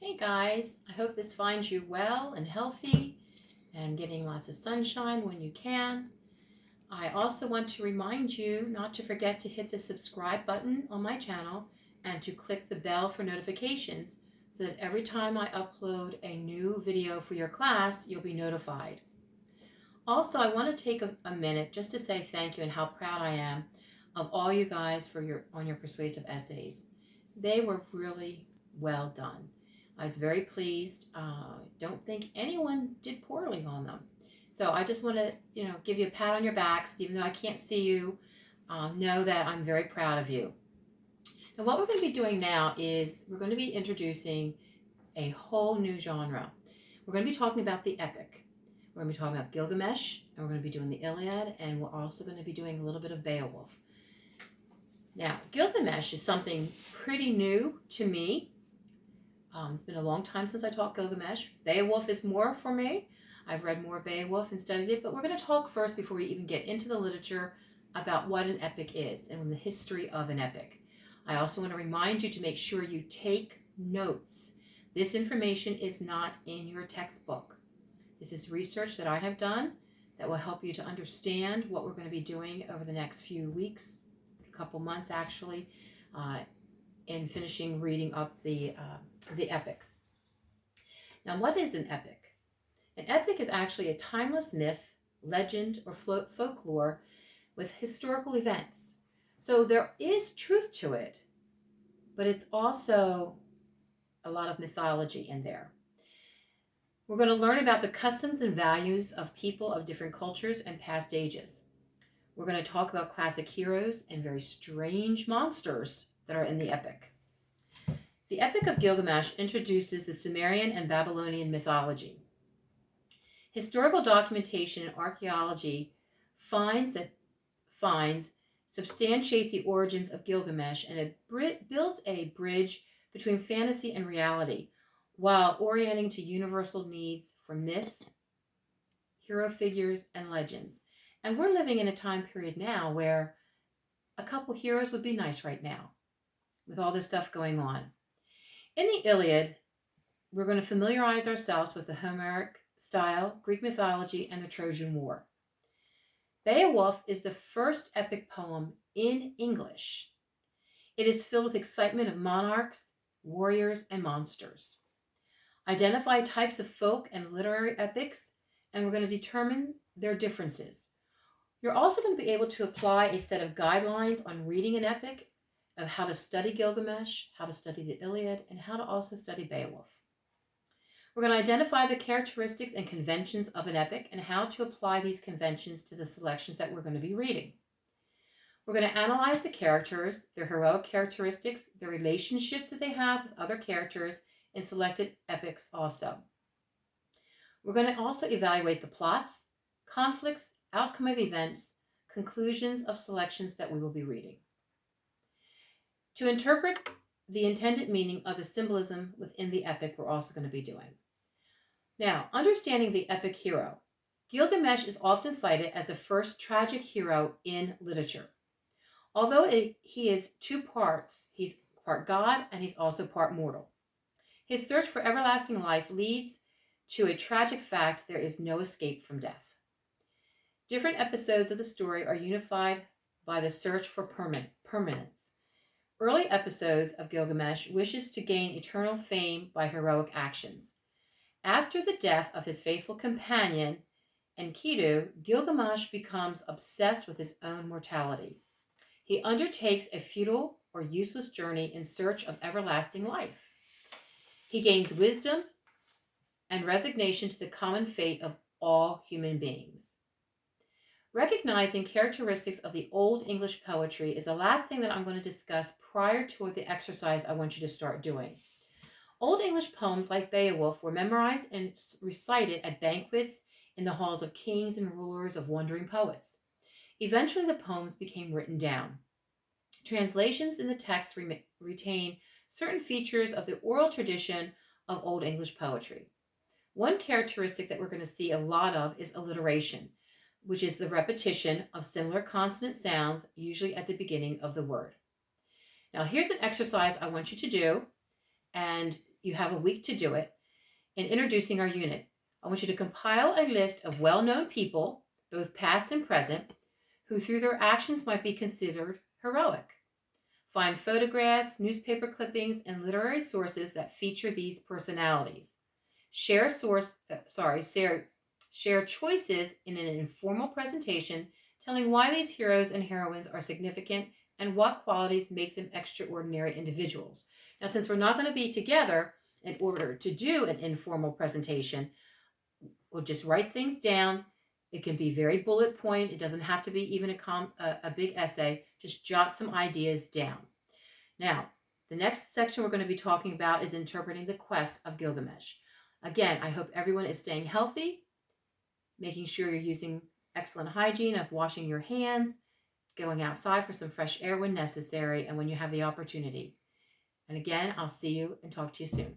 Hey guys, I hope this finds you well and healthy and getting lots of sunshine when you can. I also want to remind you not to forget to hit the subscribe button on my channel and to click the bell for notifications so that every time I upload a new video for your class, you'll be notified. Also, I want to take a minute just to say thank you and how proud I am of all you guys for your persuasive essays. They were really well done. I was very pleased. Don't think anyone did poorly on them. So I just want to, give you a pat on your backs, even though I can't see you. Know that I'm very proud of you. And what we're going to be doing now is we're going to be introducing a whole new genre. We're going to be talking about the epic. We're going to be talking about Gilgamesh, and we're going to be doing the Iliad, and we're also going to be doing a little bit of Beowulf. Now, Gilgamesh is something pretty new to me. It's been a long time since I taught Gilgamesh. Beowulf is more for me. I've read more Beowulf and studied it, but we're going to talk first before we even get into the literature about what an epic is and the history of an epic. I also want to remind you to make sure you take notes. This information is not in your textbook. This is research that I have done that will help you to understand what we're going to be doing over the next few weeks, a couple months actually, in finishing reading up the epics. Now, what is an epic? An epic is actually a timeless myth, legend, or folklore with historical events. So there is truth to it, but it's also a lot of mythology in there. We're going to learn about the customs and values of people of different cultures and past ages. We're going to talk about classic heroes and very strange monsters that are in the epic. The Epic of Gilgamesh introduces the Sumerian and Babylonian mythology. Historical documentation and archaeology finds substantiate the origins of Gilgamesh, and it builds a bridge between fantasy and reality, while orienting to universal needs for myths, hero figures, and legends. And we're living in a time period now where a couple heroes would be nice right now with all this stuff going on. In the Iliad, we're going to familiarize ourselves with the Homeric style, Greek mythology, and the Trojan War. Beowulf is the first epic poem in English. It is filled with excitement of monarchs, warriors, and monsters. Identify types of folk and literary epics, and we're going to determine their differences. You're also going to be able to apply a set of guidelines on reading an epic, of how to study Gilgamesh, how to study the Iliad, and how to also study Beowulf. We're going to identify the characteristics and conventions of an epic and how to apply these conventions to the selections that we're going to be reading. We're going to analyze the characters, their heroic characteristics, the relationships that they have with other characters in selected epics also. We're going to also evaluate the plots, conflicts, outcome of events, conclusions of selections that we will be reading. To interpret the intended meaning of the symbolism within the epic, we're also going to be doing. Now, understanding the epic hero. Gilgamesh is often cited as the first tragic hero in literature. Although he is two parts, he's part god and he's also part mortal. His search for everlasting life leads to a tragic fact: there is no escape from death. Different episodes of the story are unified by the search for permanence. Early episodes of Gilgamesh wishes to gain eternal fame by heroic actions. After the death of his faithful companion, Enkidu, Gilgamesh becomes obsessed with his own mortality. He undertakes a futile or useless journey in search of everlasting life. He gains wisdom and resignation to the common fate of all human beings. Recognizing characteristics of the Old English poetry is the last thing that I'm going to discuss prior to the exercise I want you to start doing. Old English poems like Beowulf were memorized and recited at banquets in the halls of kings and rulers of wandering poets. Eventually, the poems became written down. Translations in the text retain certain features of the oral tradition of Old English poetry. One characteristic that we're going to see a lot of is alliteration, which is the repetition of similar consonant sounds, usually at the beginning of the word. Now, here's an exercise I want you to do. And You have a week to do it. In introducing our unit, I want you to compile a list of well-known people, both past and present, who through their actions might be considered heroic. Find photographs, newspaper clippings, and literary sources that feature these personalities. Share choices in an informal presentation telling why these heroes and heroines are significant and what qualities make them extraordinary individuals. Now, since we're not going to be together in order to do an informal presentation, we'll just write things down. It can be very bullet point. It doesn't have to be even a big essay. Just jot some ideas down. Now, the next section we're going to be talking about is interpreting the quest of Gilgamesh. Again, I hope everyone is staying healthy, making sure you're using excellent hygiene of washing your hands, going outside for some fresh air when necessary and when you have the opportunity. And again, I'll see you and talk to you soon.